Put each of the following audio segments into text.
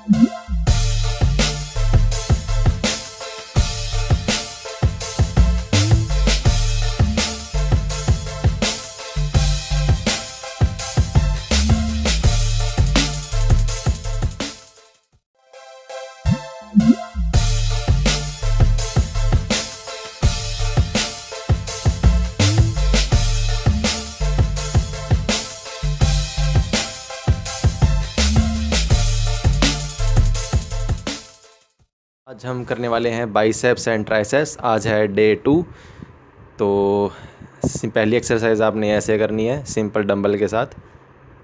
आज हम करने वाले हैं बाइसेप्स एंड ट्राइसेप्स। आज है डे 2। तो पहली एक्सरसाइज आपने ऐसे करनी है सिंपल डंबल के साथ,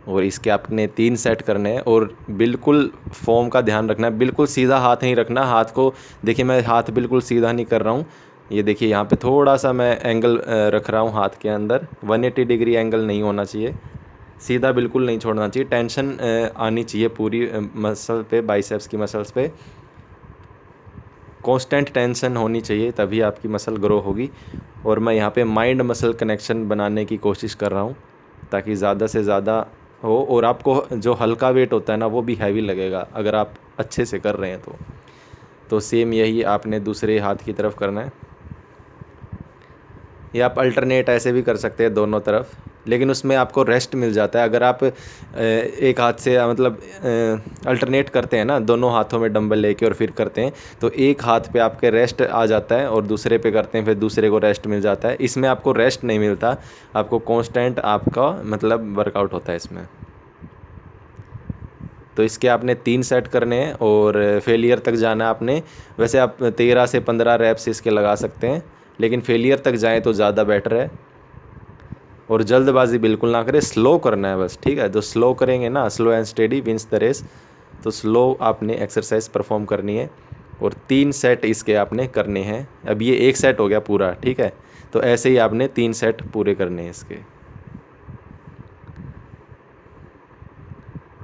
और इसके आपने 3 सेट करने हैं। और बिल्कुल फॉर्म का ध्यान रखना है, बिल्कुल सीधा हाथ नहीं रखना। हाथ को देखिए, मैं हाथ बिल्कुल सीधा नहीं कर रहा हूँ। ये देखिए यहाँ पे थोड़ा सा मैं एंगल रख रहा हूँ हाथ के अंदर। 180 डिग्री एंगल नहीं होना चाहिए, सीधा बिल्कुल नहीं छोड़ना चाहिए। टेंशन आनी चाहिए पूरी मसल पे, बाइसेप्स की मसल्स पे कांस्टेंट टेंशन होनी चाहिए, तभी आपकी मसल ग्रो होगी। और मैं यहाँ पे माइंड मसल कनेक्शन बनाने की कोशिश कर रहा हूँ ताकि ज़्यादा से ज़्यादा हो, और आपको जो हल्का वेट होता है ना वो भी हैवी लगेगा अगर आप अच्छे से कर रहे हैं तो सेम यही आपने दूसरे हाथ की तरफ करना है। या आप अल्टरनेट ऐसे भी कर सकते हैं दोनों तरफ, लेकिन उसमें आपको रेस्ट मिल जाता है। अगर आप एक हाथ से मतलब अल्टरनेट करते हैं ना, दोनों हाथों में डंबल लेके और फिर करते हैं, तो एक हाथ पे आपके रेस्ट आ जाता है और दूसरे पे करते हैं फिर दूसरे को रेस्ट मिल जाता है। इसमें आपको रेस्ट नहीं मिलता, आपको कांस्टेंट आपका मतलब वर्कआउट होता है इसमें। तो इसके आपने 3 सेट करने हैं और फेलियर तक जाना है आपने। वैसे आप 13 से 15 रैप्स इसके लगा सकते हैं, लेकिन फेलियर तक जाएँ तो ज़्यादा बेटर है। और जल्दबाजी बिल्कुल ना करें, स्लो करना है बस, ठीक है। तो स्लो करेंगे ना, slow and steady wins the race. तो स्लो आपने एक्सरसाइज परफॉर्म करनी है और 3 सेट इसके आपने करने हैं। अब ये 1 सेट हो गया पूरा, ठीक है। तो ऐसे ही आपने 3 सेट पूरे करने हैं इसके।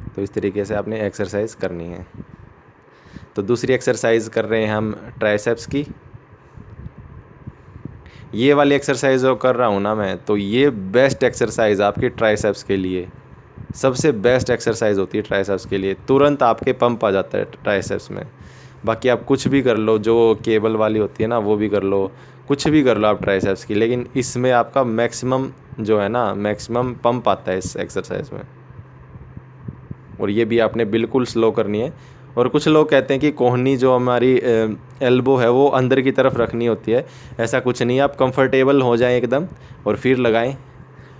तो इस तरीके से आपने एक्सरसाइज करनी है। तो दूसरी एक्सरसाइज कर रहे हैं हम ट्राइसेप्स की। ये वाली एक्सरसाइज जो कर रहा हूँ ना मैं, तो ये बेस्ट एक्सरसाइज आपके ट्राइसेप्स के लिए, सबसे बेस्ट एक्सरसाइज होती है ट्राइसेप्स के लिए। तुरंत आपके पंप आ जाता है ट्राइसेप्स में। बाकी आप कुछ भी कर लो, जो केबल वाली होती है ना वो भी कर लो, कुछ भी कर लो आप ट्राइसेप्स की, लेकिन इसमें आपका मैक्सिमम जो है ना, मैक्सिमम पंप आता है इस एक्सरसाइज में। और ये भी आपने बिल्कुल स्लो करनी है। और कुछ लोग कहते हैं कि कोहनी जो हमारी एल्बो है वो अंदर की तरफ रखनी होती है। ऐसा कुछ नहीं, आप कंफर्टेबल हो जाएं एकदम और फिर लगाएं।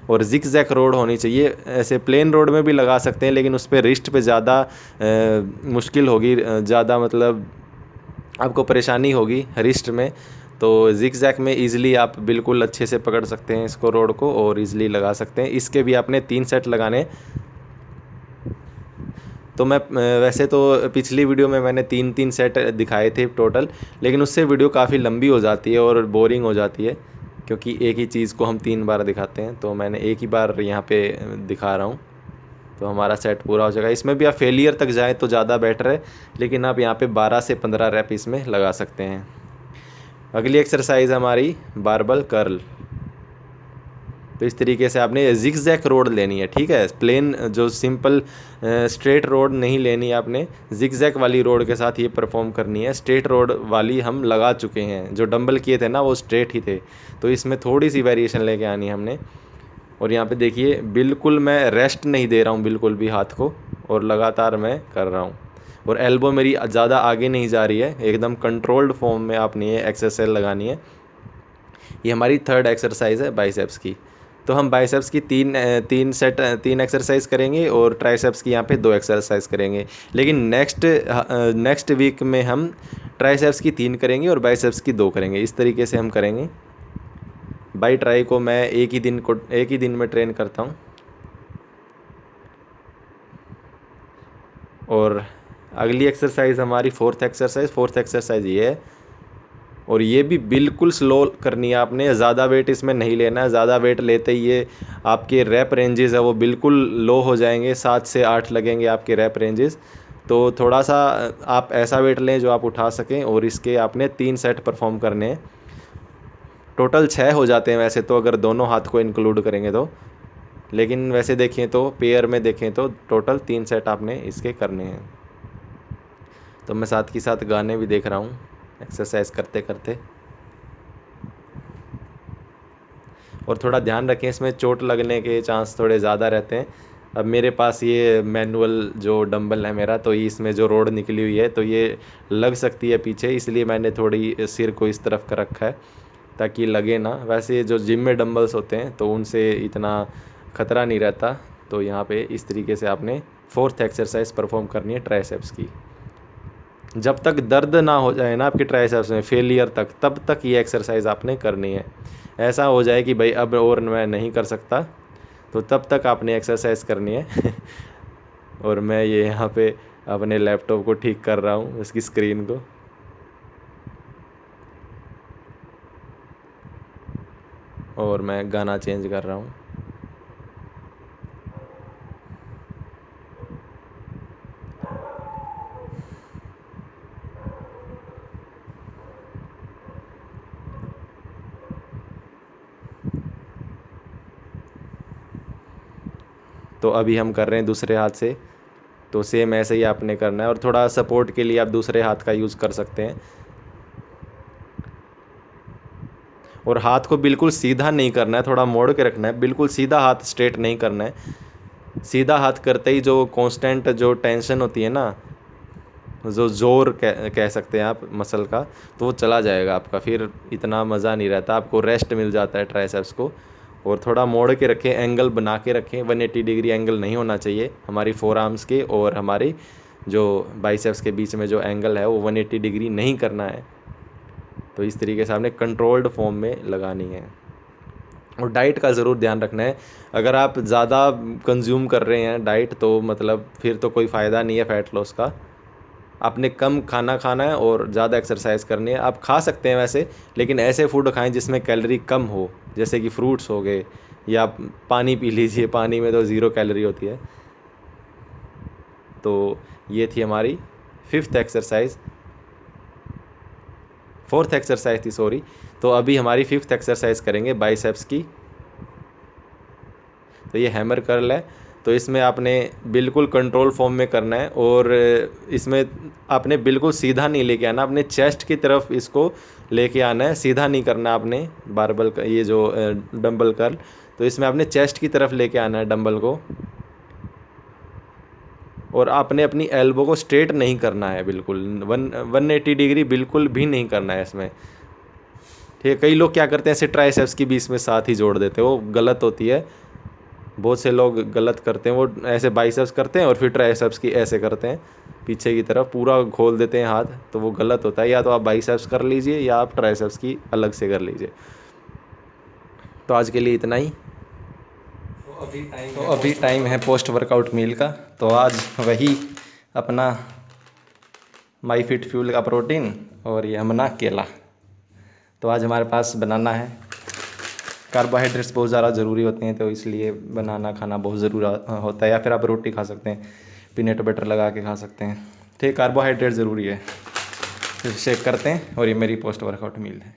और जिग जैक रोड होनी चाहिए। ऐसे प्लेन रोड में भी लगा सकते हैं, लेकिन उस पर रिस्ट पे ज़्यादा मुश्किल होगी, ज़्यादा मतलब आपको परेशानी होगी रिस्ट में। तो जिग जैक में ईज़िली आप बिल्कुल अच्छे से पकड़ सकते हैं इसको, रोड को, और ईज़िली लगा सकते हैं। इसके भी आपने 3 सेट लगाने। तो मैं वैसे तो पिछली वीडियो में मैंने 3 सेट दिखाए थे टोटल, लेकिन उससे वीडियो काफ़ी लंबी हो जाती है और बोरिंग हो जाती है, क्योंकि एक ही चीज़ को हम 3 बार दिखाते हैं। तो मैंने एक ही बार यहाँ पे दिखा रहा हूँ, तो हमारा सेट पूरा हो जाएगा। इसमें भी आप फेलियर तक जाएँ तो ज़्यादा बेटर है, लेकिन आप यहाँ पे 12 से 15 रैप इसमें लगा सकते हैं। अगली एक्सरसाइज हमारी बारबल कर्ल। तो इस तरीके से आपने जिग जैक रोड लेनी है, ठीक है। प्लेन जो सिंपल स्ट्रेट रोड नहीं लेनी है आपने, जिग जैक वाली रोड के साथ ये परफॉर्म करनी है। स्ट्रेट रोड वाली हम लगा चुके हैं, जो डंबल किए थे ना वो स्ट्रेट ही थे, तो इसमें थोड़ी सी वेरिएशन लेके आनी है हमने। और यहाँ पे देखिए बिल्कुल मैं रेस्ट नहीं दे रहा हूँ बिल्कुल भी हाथ को, और लगातार मैं कर रहा हूँ। और एल्बो मेरी ज़्यादा आगे नहीं जा रही है, एकदम कंट्रोल्ड फॉर्म में आपने ये एक्सरसाइज लगानी है। ये हमारी 3rd एक्सरसाइज है बाइसेप्स की। तो हम बाइसेप्स की 3 एक्सरसाइज करेंगे और ट्राइसेप्स की यहाँ पे 2 एक्सरसाइज करेंगे। लेकिन नेक्स्ट वीक में हम ट्राइसेप्स की 3 करेंगे और बाइसेप्स की 2 करेंगे। इस तरीके से हम करेंगे। बाई ट्राई को मैं एक ही दिन में ट्रेन करता हूँ। और अगली एक्सरसाइज हमारी 4th एक्सरसाइज ये है, और ये भी बिल्कुल स्लो करनी है आपने। ज़्यादा वेट इसमें नहीं लेना है, ज़्यादा वेट लेते ही ये आपके रैप रेंजेस है वो बिल्कुल लो हो जाएंगे, 7 से 8 लगेंगे आपके रैप रेंजेस। तो थोड़ा सा आप ऐसा वेट लें जो आप उठा सकें, और इसके आपने 3 सेट परफॉर्म करने हैं। टोटल 6 हो जाते हैं वैसे तो, अगर दोनों हाथ को इंक्लूड करेंगे तो, लेकिन वैसे देखें तो पेयर में देखें तो टोटल 3 सेट आपने इसके करने हैं। तो मैं साथ के साथ गाने भी देख रहा हूँ एक्सरसाइज करते करते। और थोड़ा ध्यान रखें, इसमें चोट लगने के चांस थोड़े ज़्यादा रहते हैं। अब मेरे पास ये मैनुअल जो डंबल है मेरा, तो ये इसमें जो रोड निकली हुई है तो ये लग सकती है पीछे, इसलिए मैंने थोड़ी सिर को इस तरफ कर रखा है ताकि लगे ना। वैसे जो जिम में डंबल्स होते हैं तो उनसे इतना ख़तरा नहीं रहता। तो यहाँ पे इस तरीके से आपने 4th एक्सरसाइज परफॉर्म करनी है ट्राइसेप्स की। जब तक दर्द ना हो जाए ना आपके ट्राइसेप्स में, फेलियर तक, तब तक ये एक्सरसाइज आपने करनी है। ऐसा हो जाए कि भाई अब और मैं नहीं कर सकता, तो तब तक आपने एक्सरसाइज करनी है। और मैं ये यहाँ पे अपने लैपटॉप को ठीक कर रहा हूँ, इसकी स्क्रीन को। और मैं गाना चेंज कर रहा हूँ। तो अभी हम कर रहे हैं दूसरे हाथ से, तो सेम ऐसे ही आपने करना है। और थोड़ा सपोर्ट के लिए आप दूसरे हाथ का यूज़ कर सकते हैं। और हाथ को बिल्कुल सीधा नहीं करना है, थोड़ा मोड़ के रखना है, बिल्कुल सीधा हाथ स्ट्रेट नहीं करना है। सीधा हाथ करते ही जो कांस्टेंट जो टेंशन होती है ना, जो ज़ोर कह सकते हैं आप मसल का, तो वो चला जाएगा आपका, फिर इतना मज़ा नहीं रहता, आपको रेस्ट मिल जाता है ट्राइसेप्स को। और थोड़ा मोड़ के रखें, एंगल बना के रखें, 180 डिग्री एंगल नहीं होना चाहिए। हमारी फोर आर्म्स के और हमारी जो बाइसेप्स के बीच में जो एंगल है वो 180 डिग्री नहीं करना है। तो इस तरीके से आपने कंट्रोल्ड फॉर्म में लगानी है। और डाइट का ज़रूर ध्यान रखना है। अगर आप ज़्यादा कंज्यूम कर रहे हैं डाइट, तो मतलब फिर तो कोई फ़ायदा नहीं है फ़ैट लॉस का। आपने कम खाना खाना है और ज़्यादा एक्सरसाइज करनी है। आप खा सकते हैं वैसे, लेकिन ऐसे फूड खाएं जिसमें कैलोरी कम हो, जैसे कि फ्रूट्स हो गए, या आप पानी पी लीजिए, पानी में तो 0 कैलोरी होती है। तो ये थी हमारी 5th एक्सरसाइज, 4th एक्सरसाइज थी, सॉरी। तो अभी हमारी 5th एक्सरसाइज करेंगे बाइसेप्स की। तो ये हैमर कर्ल है। तो इसमें आपने बिल्कुल कंट्रोल फॉर्म में करना है, और इसमें आपने बिल्कुल सीधा नहीं लेके आना, अपने चेस्ट की तरफ इसको लेके आना है, सीधा नहीं करना आपने बारबल का ये जो डंबल कर्ल। तो इसमें आपने चेस्ट की तरफ लेके आना है डंबल को, और आपने अपनी एल्बो को स्ट्रेट नहीं करना है, बिल्कुल 180 डिग्री बिल्कुल भी नहीं करना है इसमें। ठीक है, कई लोग क्या करते हैं, ऐसे ट्राइसेप्स की भी इसमें साथ ही जोड़ देते हैं, वो गलत होती है। बहुत से लोग गलत करते हैं, वो ऐसे बाइसेप्स करते हैं और फिर ट्राइसेप्स की ऐसे करते हैं, पीछे की तरफ पूरा खोल देते हैं हाथ, तो वो गलत होता है। या तो आप बाइसेप्स कर लीजिए या आप ट्राइसेप्स की अलग से कर लीजिए। तो आज के लिए इतना ही। तो अभी टाइम है पोस्ट वर्कआउट मील का। तो आज वही अपना माई फिट फ्यूल का प्रोटीन और ये हमना केला। तो आज हमारे पास बनाना है। कार्बोहाइड्रेट्स बहुत ज़्यादा ज़रूरी होते हैं, तो इसलिए बनाना खाना बहुत ज़रूरी होता है। या फिर आप रोटी खा सकते हैं, पीनट बटर लगा के खा सकते हैं। ठीक, कार्बोहाइड्रेट ज़रूरी है। फिर शेक करते हैं, और ये मेरी पोस्ट वर्कआउट मील है।